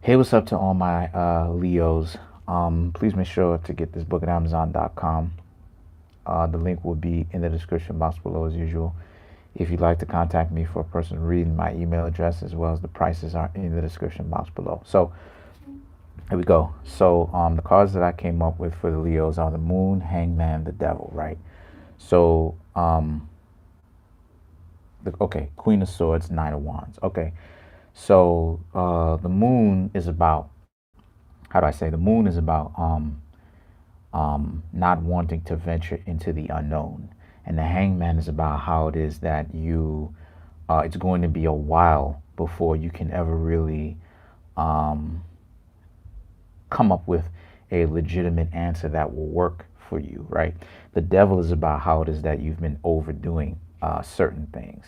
Hey, what's up to all my Leos? Please make sure to get this book at Amazon.com. The link will be in the description box below as usual. If you'd like to contact me for a personal reading, my email address as well as the prices are in the description box below. So here we go. So the cards that I came up with for the Leos are the Moon, Hangman, the Devil, right? So okay, Queen of Swords, Nine of Wands. Okay, so the Moon is about, how do I say? The Moon is about not wanting to venture into the unknown. And the Hangman is about how it is that it's going to be a while before you can ever really um, come up with a legitimate answer that will work for you, right? The Devil is about how it is that you've been overdoing certain things,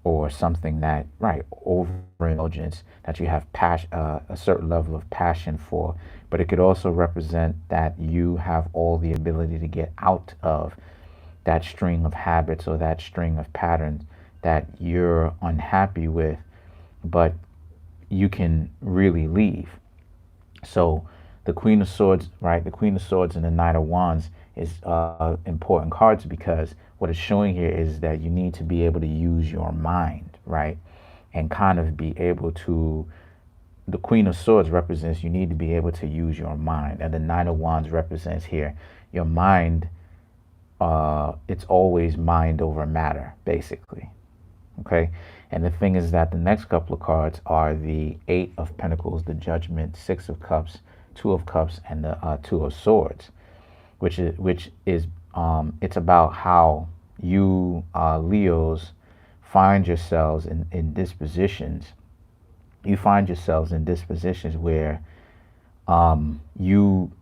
or something that, right, overindulgence that you have a certain level of passion for. But it could also represent that you have all the ability to get out of that string of habits or that string of patterns that you're unhappy with, but you can really leave. So the Queen of Swords, right? The Queen of Swords and the Knight of Wands is important cards, because what it's showing here is that you need to be able to use your mind, right? And kind of be able to, the Queen of Swords represents you need to be able to use your mind. And the Nine of Wands represents here your mind. It's always mind over matter, basically. Okay. And the thing is that the next couple of cards are the Eight of Pentacles, the Judgment, Six of Cups, Two of Cups, and the Two of Swords, which is it's about how you Leos find yourselves in dispositions. You find yourselves in dispositions where you,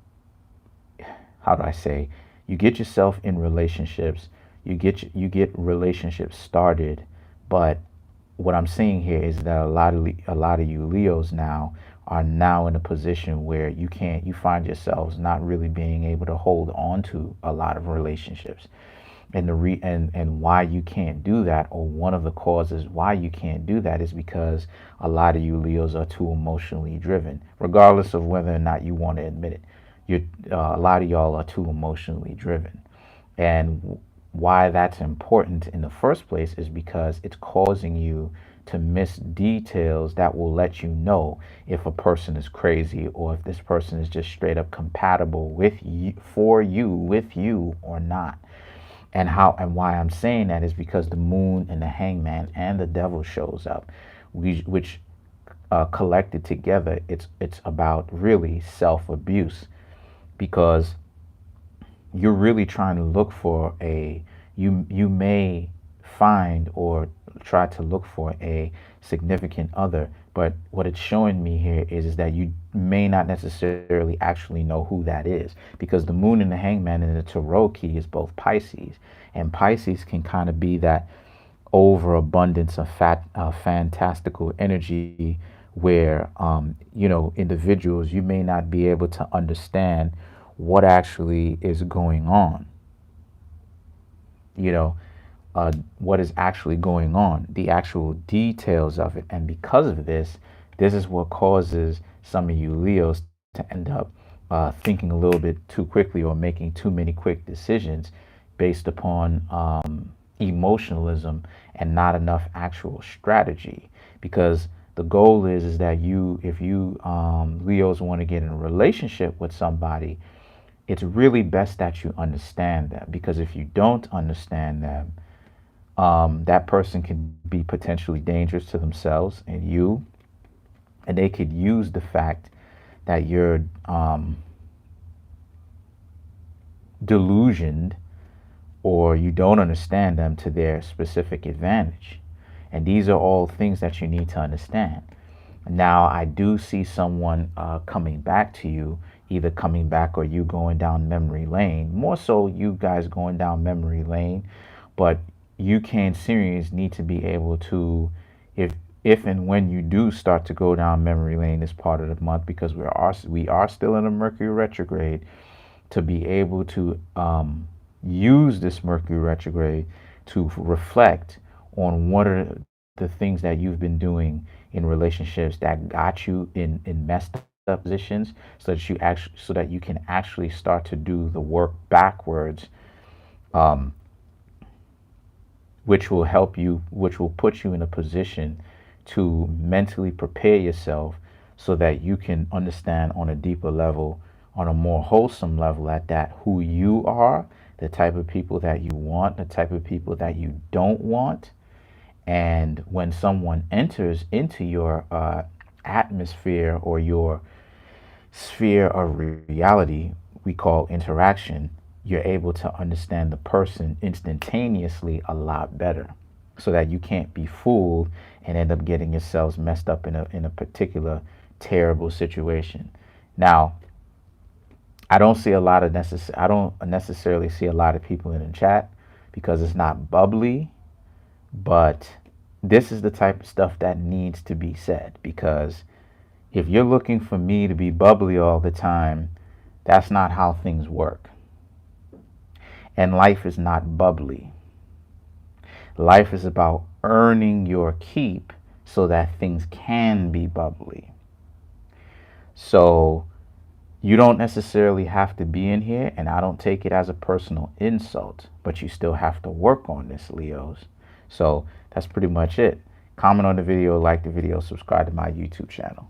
how do I say, you get yourself in relationships, you get relationships started, but what I'm seeing here is that a lot of you Leos now are now in a position where you find yourselves not really being able to hold on to a lot of relationships. And and why you can't do that, or one of the causes why you can't do that, is because a lot of you Leos are too emotionally driven, regardless of whether or not you want to admit it. A lot of y'all are too emotionally driven. And why that's important in the first place is because it's causing you to miss details that will let you know if a person is crazy, or if this person is just straight up compatible with you, with you or not. And why I'm saying that is because the Moon and the Hangman and the Devil shows up, which collected together, it's about really self-abuse, because you're really trying to look for you may find or try to look for a significant other, but what it's showing me here is that you may not necessarily actually know who that is, because the Moon and the Hangman and the Tarot key is both Pisces, and Pisces can kind of be that overabundance of fantastical energy, where individuals, you may not be able to understand what actually is going on, you know what is actually going on, the actual details of it. And because of this is what causes some of you Leos to end up thinking a little bit too quickly, or making too many quick decisions based upon emotionalism and not enough actual strategy. Because the goal is that if you Leos want to get in a relationship with somebody, it's really best that you understand them, because if you don't understand them, that person can be potentially dangerous to themselves and you, and they could use the fact that you're delusioned, or you don't understand them, to their specific advantage. And these are all things that you need to understand. Now, I do see someone coming back to you, either coming back or you going down memory lane. More so, you guys going down memory lane, but you Cancerians need to be able to, if and when you do start to go down memory lane this part of the month, because we are still in a Mercury retrograde, to be able to use this Mercury retrograde to reflect on what are the things that you've been doing in relationships that got you in messed up positions, so that you can actually start to do the work backwards, um, which will help you, which will put you in a position to mentally prepare yourself so that you can understand on a deeper level, on a more wholesome level at that, who you are, the type of people that you want, the type of people that you don't want. And when someone enters into your atmosphere or your sphere of reality, we call interaction, you're able to understand the person instantaneously a lot better, so that you can't be fooled and end up getting yourselves messed up in a particular terrible situation. Now, I don't necessarily see a lot of people in the chat because it's not bubbly, but this is the type of stuff that needs to be said, because if you're looking for me to be bubbly all the time, that's not how things work. And life is not bubbly. Life is about earning your keep so that things can be bubbly. So you don't necessarily have to be in here, and I don't take it as a personal insult, but you still have to work on this, Leos. So that's pretty much it. Comment on the video, like the video, subscribe to my YouTube channel.